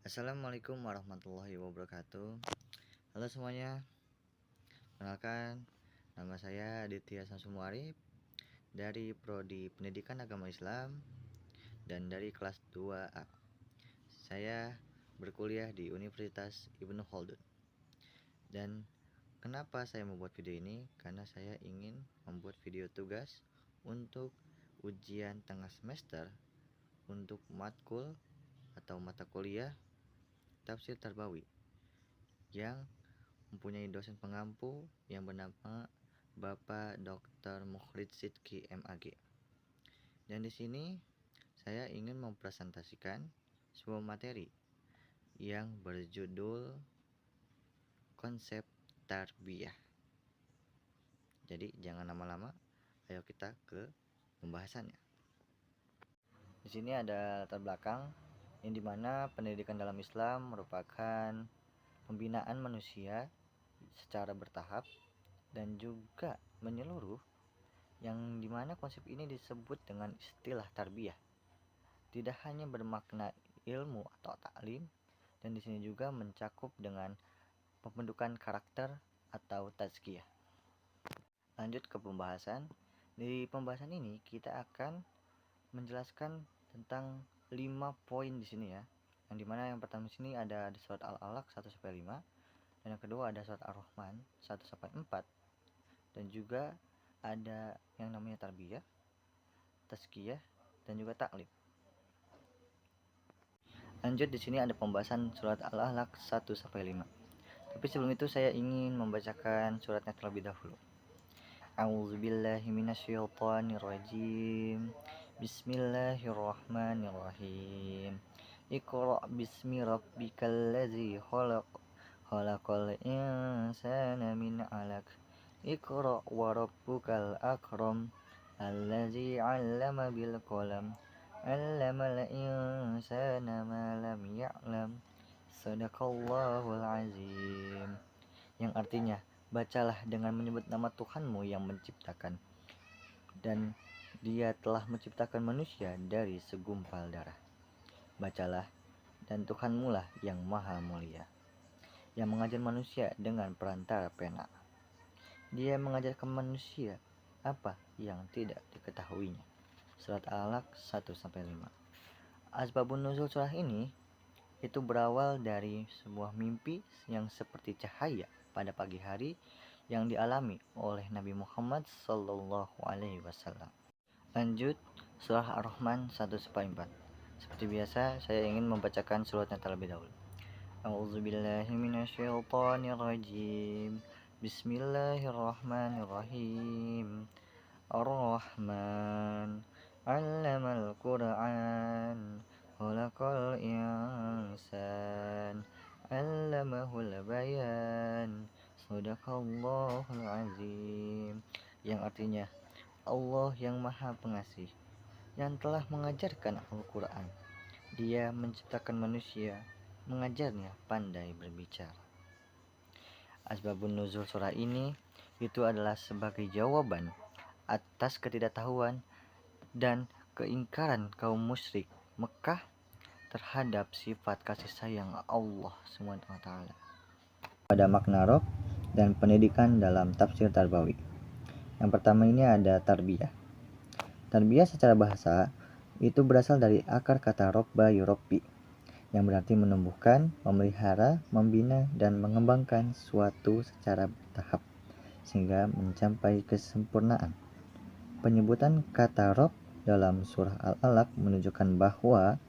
Assalamualaikum warahmatullahi wabarakatuh. Halo semuanya, kenalkan nama saya Aditya Samsul Muarif dari Prodi Pendidikan Agama Islam dan dari kelas 2A. Saya berkuliah di Universitas Ibnu Khaldun. Dan kenapa saya membuat video ini? Karena saya ingin membuat video tugas untuk ujian tengah semester untuk matkul atau mata kuliah Tafsir Tarbawi yang mempunyai dosen pengampu yang bernama Bapak Dr. Mukhlid Sidki MAG. Dan di sini saya ingin mempresentasikan sebuah materi yang berjudul konsep tarbiyah. Jadi jangan lama-lama, ayo kita ke pembahasannya. Di sini ada latar belakang yang dimana pendidikan dalam Islam merupakan pembinaan manusia secara bertahap dan juga menyeluruh, yang dimana konsep ini disebut dengan istilah tarbiyah. Tidak hanya bermakna ilmu atau taklim, dan di sini juga mencakup dengan pembentukan karakter atau tazkiyah. Lanjut ke pembahasan. Di pembahasan ini kita akan menjelaskan tentang 5 poin di sini ya. Yang dimana yang pertama di sini ada di surat Al-Alaq 1-5, dan yang kedua ada surat Ar-Rahman 1-4, dan juga ada yang namanya tarbiyah, tazkiyah, dan juga taklim. Lanjut, di sini ada pembahasan surat Al-Alaq 1-5. Tapi sebelum itu saya ingin membacakan suratnya terlebih dahulu. A'udzubillahi minasyaitonirrajim. Bismillahirrahmanirrahim. Iqra' bismi rabbikal ladzi khalaq. Khalaqal insana min 'alaq. Iqra' wa rabbukal akram. Alladzi 'allama bil qalam. 'Allamal insana ma lam ya'lam. Shadaqallahul azim. Yang artinya, bacalah dengan menyebut nama Tuhanmu yang menciptakan, dan Dia telah menciptakan manusia dari segumpal darah. Bacalah, dan Tuhanmu lah yang maha mulia, yang mengajar manusia dengan perantara pena. Dia mengajarkan manusia apa yang tidak diketahuinya. Surat Al-Alaq 1-5. Asbabun nuzul surah ini itu berawal dari sebuah mimpi yang seperti cahaya pada pagi hari yang dialami oleh Nabi Muhammad SAW. Lanjut, surah Ar-Rahman 1-4. Seperti biasa, saya ingin membacakan suratnya terlebih dahulu. A'udzubillahi minasyaitonirrajim. Bismillahirrahmanirrahim. Ar-Rahman 'allamal Qur'an. Khalaqal insan. 'Allamahul bayan. Shadaqallahul azim. Yang artinya, Allah yang maha pengasih, yang telah mengajarkan Al-Quran. Dia menciptakan manusia, mengajarnya pandai berbicara. Asbabun nuzul surah ini itu adalah sebagai jawaban atas ketidaktahuan dan keingkaran kaum musyrik Mekah terhadap sifat kasih sayang Allah SWT. Pada makna roh dan pendidikan dalam tafsir Tarbawi. Yang pertama ini ada tarbiyah. Tarbiyah secara bahasa itu berasal dari akar kata robba yurabbi, yang berarti menumbuhkan, memelihara, membina, dan mengembangkan suatu secara bertahap sehingga mencapai kesempurnaan. Penyebutan kata rob dalam surah Al-Alaq menunjukkan bahwa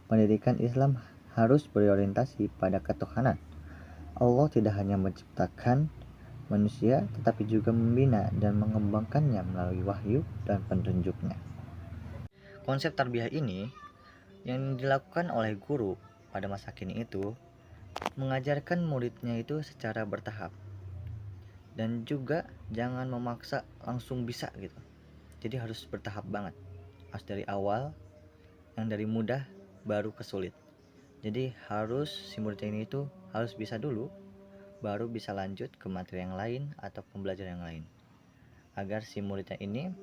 pendidikan Islam harus berorientasi pada ketuhanan. Allah tidak hanya menciptakan manusia, tetapi juga membina dan mengembangkannya melalui wahyu dan petunjuknya. Konsep tarbiyah ini yang dilakukan oleh guru pada masa kini itu mengajarkan muridnya itu secara bertahap, dan juga jangan memaksa langsung bisa gitu. Jadi harus bertahap banget, harus dari awal, yang dari mudah baru ke sulit. Jadi harus si muridnya ini itu harus bisa dulu, baru bisa lanjut ke materi yang lain atau pembelajaran yang lain, agar si muridnya ini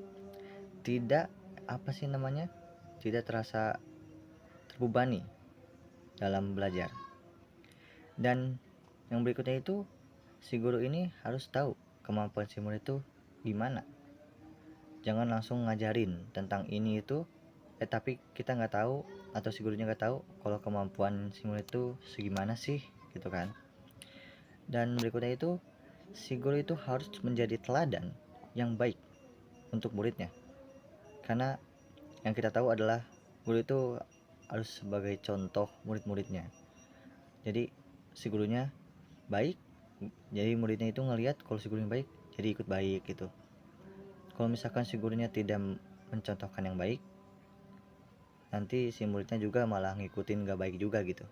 tidak tidak terasa terbebani dalam belajar. Dan yang berikutnya itu, si guru ini harus tahu kemampuan si murid itu gimana. Jangan langsung ngajarin tentang ini itu, tapi kita nggak tahu atau si gurunya nggak tahu kalau kemampuan si murid itu segimana sih gitu kan. Dan berikutnya itu, si guru itu harus menjadi teladan yang baik untuk muridnya. Karena yang kita tahu adalah guru itu harus sebagai contoh murid-muridnya. Jadi si gurunya baik, jadi muridnya itu ngelihat kalau si gurunya baik, jadi ikut baik gitu. Kalau misalkan si gurunya tidak mencontohkan yang baik, nanti si muridnya juga malah ngikutin gak baik juga gitu.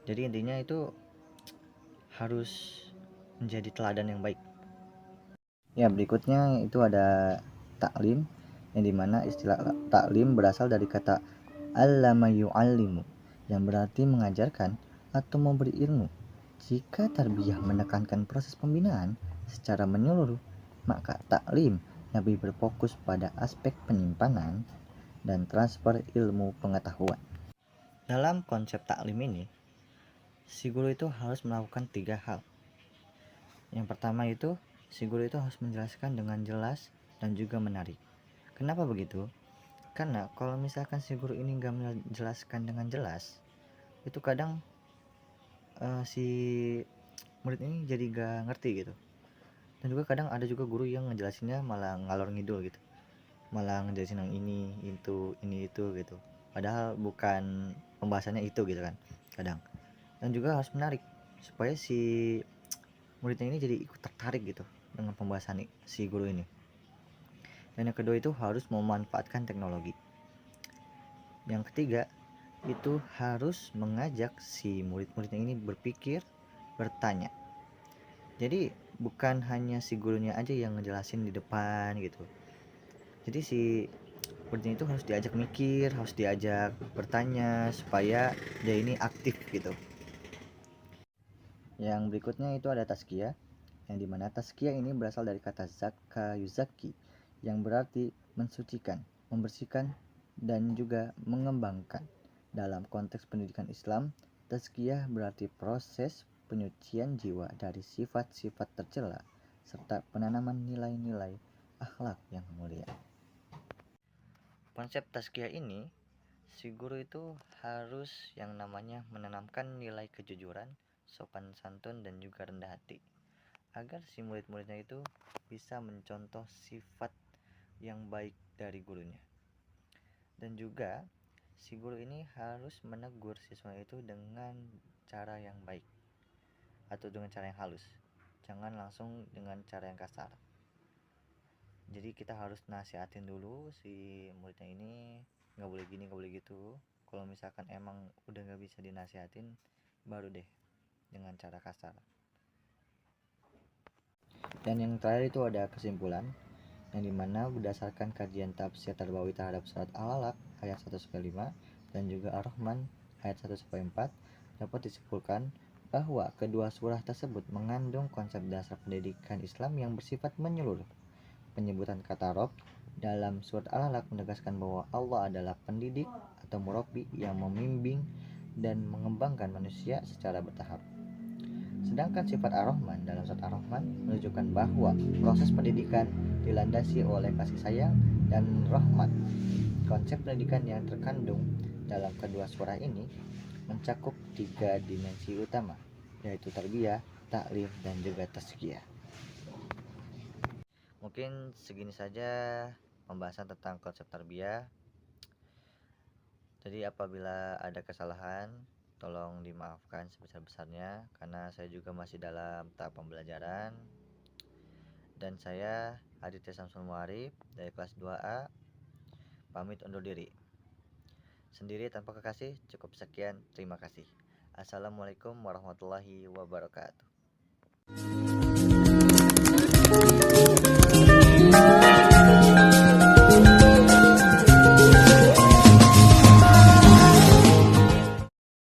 Jadi intinya itu harus menjadi teladan yang baik. Ya, berikutnya itu ada taklim, yang dimana istilah taklim berasal dari kata allama yu'allimu, yang berarti mengajarkan atau memberi ilmu. Jika tarbiyah menekankan proses pembinaan secara menyeluruh, maka taklim lebih berfokus pada aspek penyimpanan dan transfer ilmu pengetahuan. Dalam konsep taklim ini, si guru itu harus melakukan 3 hal. Yang pertama itu, si guru itu harus menjelaskan dengan jelas dan juga menarik. Kenapa begitu? Karena kalau misalkan si guru ini gak menjelaskan dengan jelas, itu kadang si murid ini jadi gak ngerti gitu. Dan juga kadang ada juga guru yang ngejelasinnya malah ngalor ngidul gitu, malah ngejelasin yang ini itu gitu, padahal bukan pembahasannya itu gitu kan kadang. Dan juga harus menarik supaya si muridnya ini jadi ikut tertarik gitu dengan pembahasan si guru ini. Dan yang kedua itu harus memanfaatkan teknologi. Yang ketiga itu harus mengajak si murid-muridnya ini berpikir, bertanya. Jadi bukan hanya si gurunya aja yang ngejelasin di depan gitu. Jadi si muridnya itu harus diajak mikir, harus diajak bertanya supaya dia ini aktif gitu. Yang berikutnya itu ada tazkiyah, yang dimana tazkiyah ini berasal dari kata zakka yuzaki, yang berarti mensucikan, membersihkan, dan juga mengembangkan. Dalam konteks pendidikan Islam, tazkiyah berarti proses penyucian jiwa dari sifat-sifat tercela serta penanaman nilai-nilai akhlak yang mulia. Konsep tazkiyah ini, si guru itu harus yang namanya menanamkan nilai kejujuran, sopan santun, dan juga rendah hati, agar si murid-muridnya itu bisa mencontoh sifat yang baik dari gurunya. Dan juga si guru ini harus menegur siswa itu dengan cara yang baik atau dengan cara yang halus, jangan langsung dengan cara yang kasar. Jadi kita harus nasihatin dulu si muridnya ini, gak boleh gini, gak boleh gitu. Kalau misalkan emang udah gak bisa dinasihatin, baru deh dengan cara kasar. Dan yang terakhir itu ada kesimpulan, yang dimana berdasarkan kajian tafsir Tarbawi terhadap surat Al-Alaq ayat 1-5 dan juga Ar-Rahman ayat 1-4, dapat disimpulkan bahwa kedua surah tersebut mengandung konsep dasar pendidikan Islam yang bersifat menyeluruh. Penyebutan kata Rob dalam surat Al-Alaq menegaskan bahwa Allah adalah pendidik atau murabbi yang membimbing dan mengembangkan manusia secara bertahap. Sedangkan sifat Ar-Rahman dalam surat Ar-Rahman menunjukkan bahwa proses pendidikan dilandasi oleh kasih sayang dan rahmat. Konsep pendidikan yang terkandung dalam kedua surah ini mencakup 3 dimensi utama, yaitu tarbiyah, taklim, dan juga tazkiyah. Mungkin segini saja pembahasan tentang konsep tarbiyah. Jadi apabila ada kesalahan, tolong dimaafkan sebesar-besarnya, karena saya juga masih dalam tahap pembelajaran. Dan saya Aditya Samsul Muarif dari kelas 2A pamit undur diri. Sendiri tanpa kekasih, cukup sekian, terima kasih. Assalamualaikum warahmatullahi wabarakatuh.